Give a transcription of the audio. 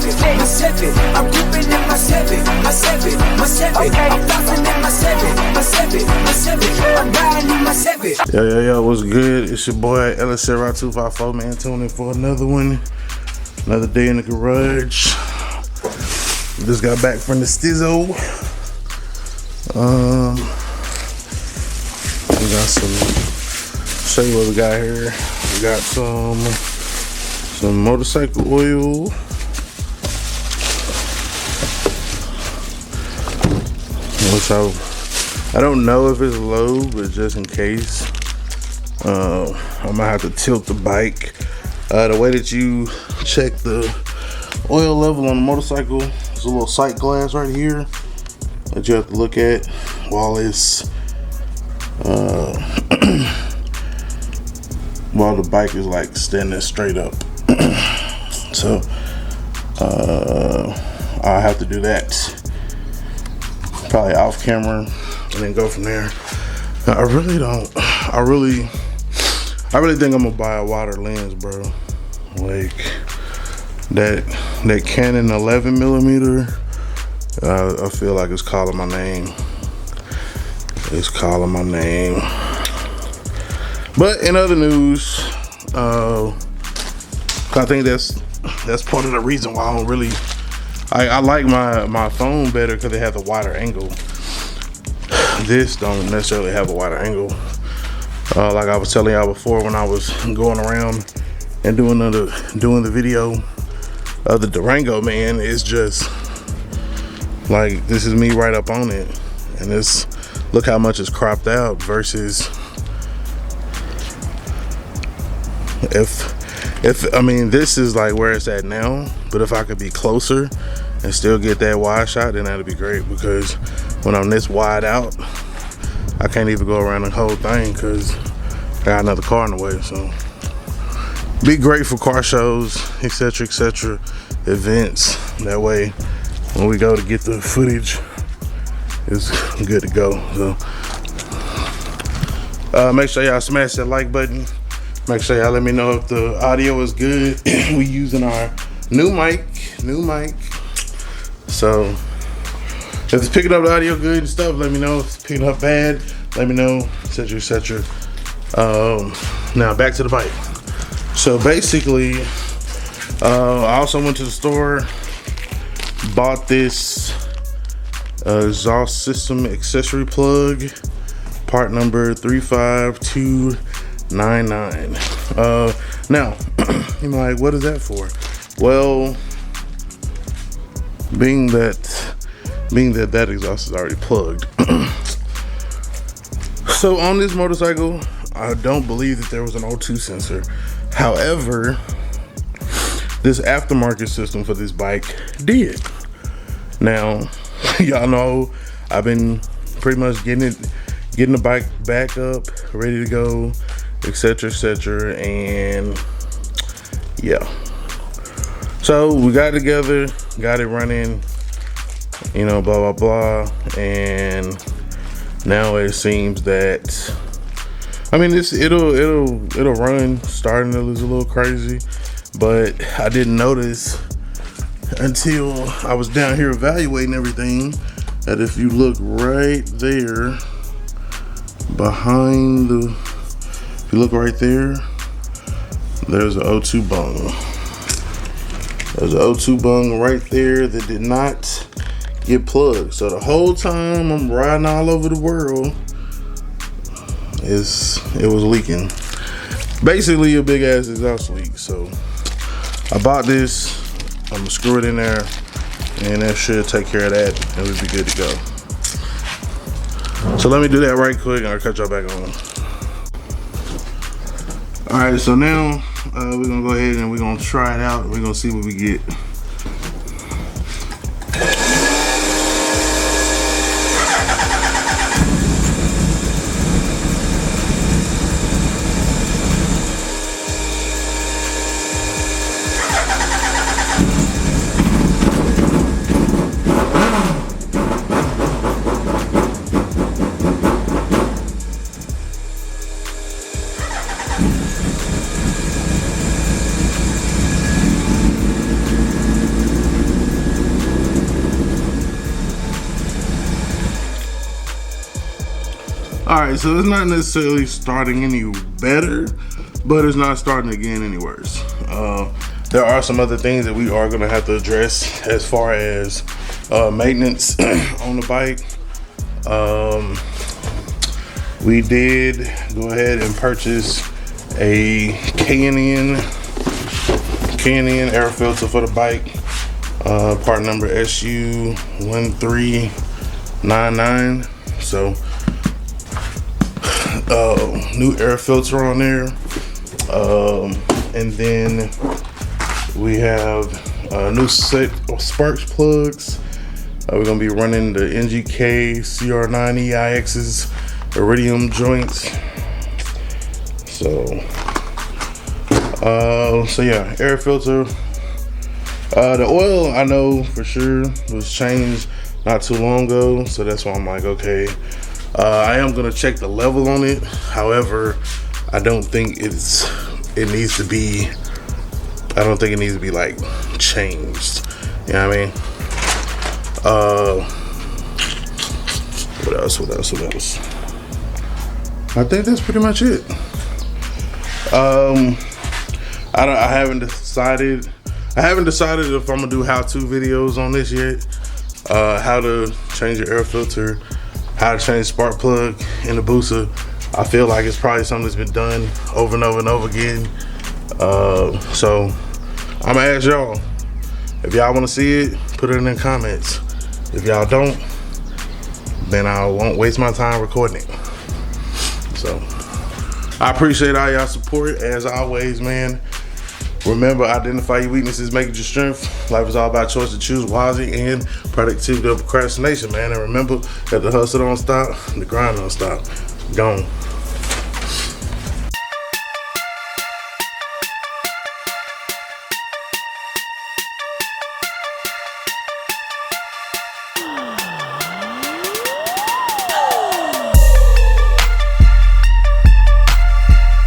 my seven. I'm ripping in my seven, my seven, my seven. I'm bouncing in my seven, my seven, my seven. I'm riding in my seven. Yo, what's good? It's your boy LSR254, man. Tuning in for another one. Another day in the garage. Just got back from the stizzo. We got some, show you what we got here. We got some motorcycle oil. Which I don't know if it's low, but just in case, I might have to tilt the bike. The way that you check the oil level on the motorcycle, there's a little sight glass right here that you have to look at while it's while the bike is like standing straight up. So I'll have to do that probably off camera and then go from there. Now, I really think I'm gonna buy a wider lens, bro. Like that Canon 11mm, I feel like it's calling my name. It's calling my name. But in other news, I think that's part of the reason why I don't really. I like my phone better because it has a wider angle. This don't necessarily have a wider angle. Like I was telling y'all before, when I was going around and doing the video of the Durango, man, it's just like, this is me right up on it, and this, look how much is cropped out versus if I mean, this is like where it's at now, but if I could be closer and still get that wide shot, then that'd be great, because when I'm this wide out, I can't even go around the whole thing because I got another car in the way. So be great for car shows, etc., events. That way when we go to get the footage, it's good to go. So make sure y'all smash that like button. Make sure y'all let me know if the audio is good. We using our new mic. So if it's picking up the audio good and stuff, let me know. If it's picking up bad, let me know, etc. Now back to the bike. So basically, I also went to the store, bought this exhaust system accessory plug, part number 35299. Now, you're like, what is that for? Well, being that exhaust is already plugged. So on this motorcycle, I don't believe that there was an O2 sensor. However, this aftermarket system for this bike did. Now, y'all know I've been pretty much getting the bike back up, ready to go, etc., and yeah. So we got together, got it running, you know, blah blah blah, and now it seems that, I mean, it'll run. Starting is a little crazy, but I didn't notice until I was down here evaluating everything that if you look right there behind the, if you look right there, there's an O2 bung. There's an O2 bung right there that did not get plugged. So the whole time I'm riding all over the world, it was leaking. Basically a big ass exhaust leak. So I bought this, I'm gonna screw it in there, and that should take care of that, and we'll be good to go. So let me do that right quick and I'll cut y'all back on. Alright, so now we're gonna go ahead and we're gonna try it out. We're gonna see what we get. All right, so it's not necessarily starting any better, but it's not starting again any worse. There are some other things that we are gonna have to address as far as maintenance on the bike. We did go ahead and purchase a K&N air filter for the bike, part number SU1399. So new air filter on there, and then we have a new set of sparks plugs. We're gonna be running the NGK CR9 EIX's iridium joints. So yeah, air filter. The oil, I know for sure, was changed not too long ago, so that's why I'm like, okay. I am gonna check the level on it. However, I don't think it needs to be like changed. You know what I mean? What else? I think that's pretty much it. I haven't decided if I'm gonna do how-to videos on this yet. How to change your air filter, how to change spark plug in the Busa. I feel like it's probably something that's been done over and over and over again. So I'm gonna ask y'all, if y'all wanna see it, put it in the comments. If y'all don't, then I won't waste my time recording it. So I appreciate all y'all support as always, man. Remember, identify your weaknesses, make it your strength. Life is all about choice to choose wisely and productivity of procrastination, man. And remember that the hustle don't stop, the grind don't stop. Gone.